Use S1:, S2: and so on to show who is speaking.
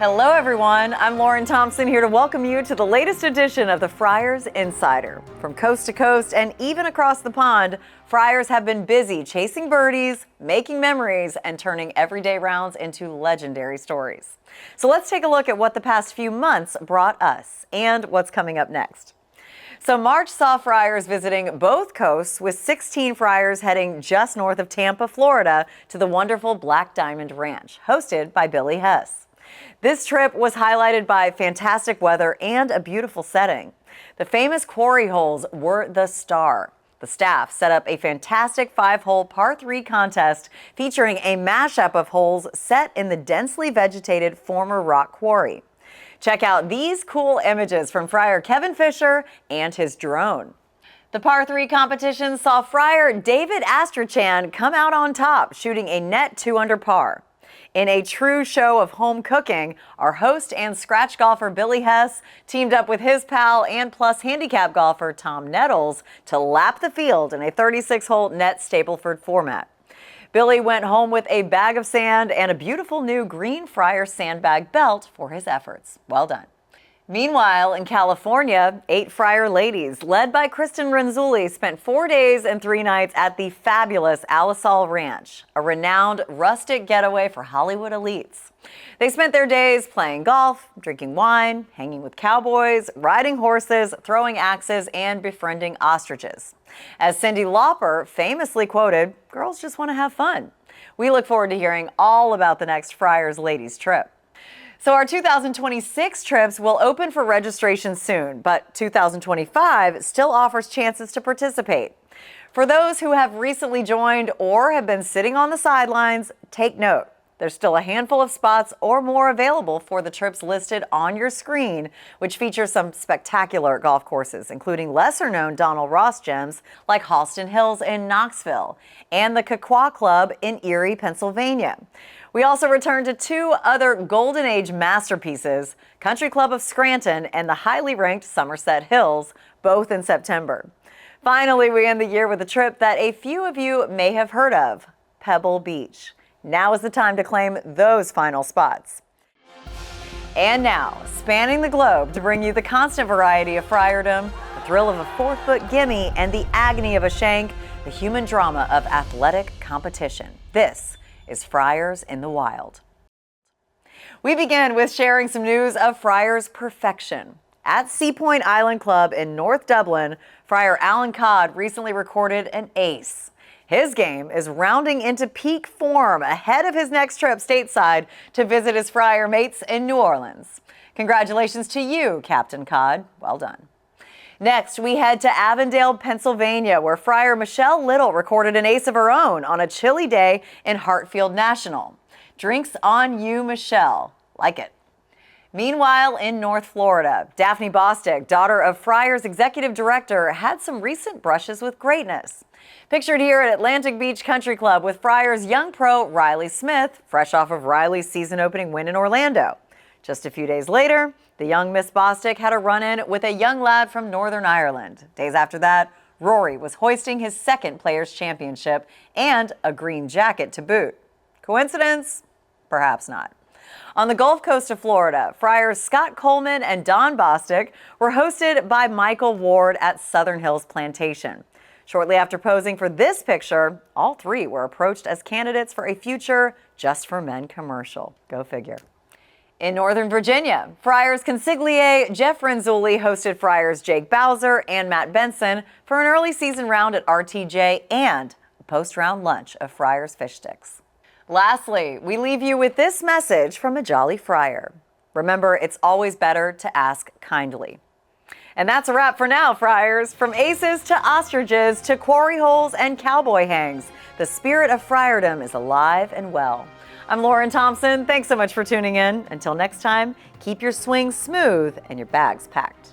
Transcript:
S1: Hello everyone, I'm Lauren Thompson here to welcome you to the latest edition of the Friars Insider. From coast to coast and even across the pond, Friars have been busy chasing birdies, making memories, and turning everyday rounds into legendary stories. So let's take a look at what the past few months brought us and what's coming up next. So March saw Friars visiting both coasts, with 16 Friars heading just north of Tampa, Florida, to the wonderful Black Diamond Ranch, hosted by Billy Hess. This trip was highlighted by fantastic weather and a beautiful setting. The famous quarry holes were the star. The staff set up a fantastic 5-hole par 3 contest featuring a mashup of holes set in the densely vegetated former rock quarry. Check out these cool images from Friar Kevin Fisher and his drone. The par 3 competition saw Friar David Astrachan come out on top, shooting a net 2 under par. In a true show of home cooking, our host and scratch golfer Billy Hess teamed up with his pal and plus handicap golfer Tom Nettles to lap the field in a 36-hole net Stableford format. Billy went home with a bag of sand and a beautiful new green Friar sandbag belt for his efforts. Well done. Meanwhile, in California, 8 Friar ladies, led by Kristen Renzulli, spent 4 days and 3 nights at the fabulous Alisal Ranch, a renowned rustic getaway for Hollywood elites. They spent their days playing golf, drinking wine, hanging with cowboys, riding horses, throwing axes, and befriending ostriches. As Cyndi Lauper famously quoted, "Girls just want to have fun." We look forward to hearing all about the next Friars ladies trip. So our 2026 trips will open for registration soon, but 2025 still offers chances to participate. For those who have recently joined or have been sitting on the sidelines, take note. There's still a handful of spots or more available for the trips listed on your screen, which features some spectacular golf courses, including lesser-known Donald Ross gems like Halston Hills in Knoxville and the Kaqua Club in Erie, Pennsylvania. We also return to 2 other Golden Age masterpieces, Country Club of Scranton and the highly ranked Somerset Hills, both in September. Finally, we end the year with a trip that a few of you may have heard of, Pebble Beach. Now is the time to claim those final spots. And now, spanning the globe to bring you the constant variety of friardom, the thrill of a 4-foot gimme, and the agony of a shank, the human drama of athletic competition. This is Friars in the Wild. We begin with sharing some news of Friars perfection. At Sea Point Island Club in North Dublin, Friar Alan Codd recently recorded an ace. His game is rounding into peak form ahead of his next trip stateside to visit his Friar mates in New Orleans. Congratulations to you, Captain Codd. Well done. Next, we head to Avondale, Pennsylvania, where Friar Michelle Little recorded an ace of her own on a chilly day in Hartfield National. Drinks on you, Michelle. Like it. Meanwhile, in North Florida, Daphne Bostic, daughter of Friars executive director, had some recent brushes with greatness. Pictured here at Atlantic Beach Country Club with Friars young pro Riley Smith, fresh off of Riley's season-opening win in Orlando. Just a few days later, the young Miss Bostic had a run-in with a young lad from Northern Ireland. Days after that, Rory was hoisting his second Players' Championship and a green jacket to boot. Coincidence? Perhaps not. On the Gulf Coast of Florida, Friars Scott Coleman and Don Bostic were hosted by Michael Ward at Southern Hills Plantation. Shortly after posing for this picture, all 3 were approached as candidates for a future Just for Men commercial. Go figure. In Northern Virginia, Friars consigliere Jeff Renzulli hosted Friars Jake Bowser and Matt Benson for an early season round at RTJ and a post-round lunch of Friars fish sticks. Lastly, we leave you with this message from a jolly Friar. Remember, it's always better to ask kindly. And that's a wrap for now, Friars. From aces to ostriches to quarry holes and cowboy hangs, the spirit of friardom is alive and well. I'm Lauren Thompson. Thanks so much for tuning in. Until next time, keep your swings smooth and your bags packed.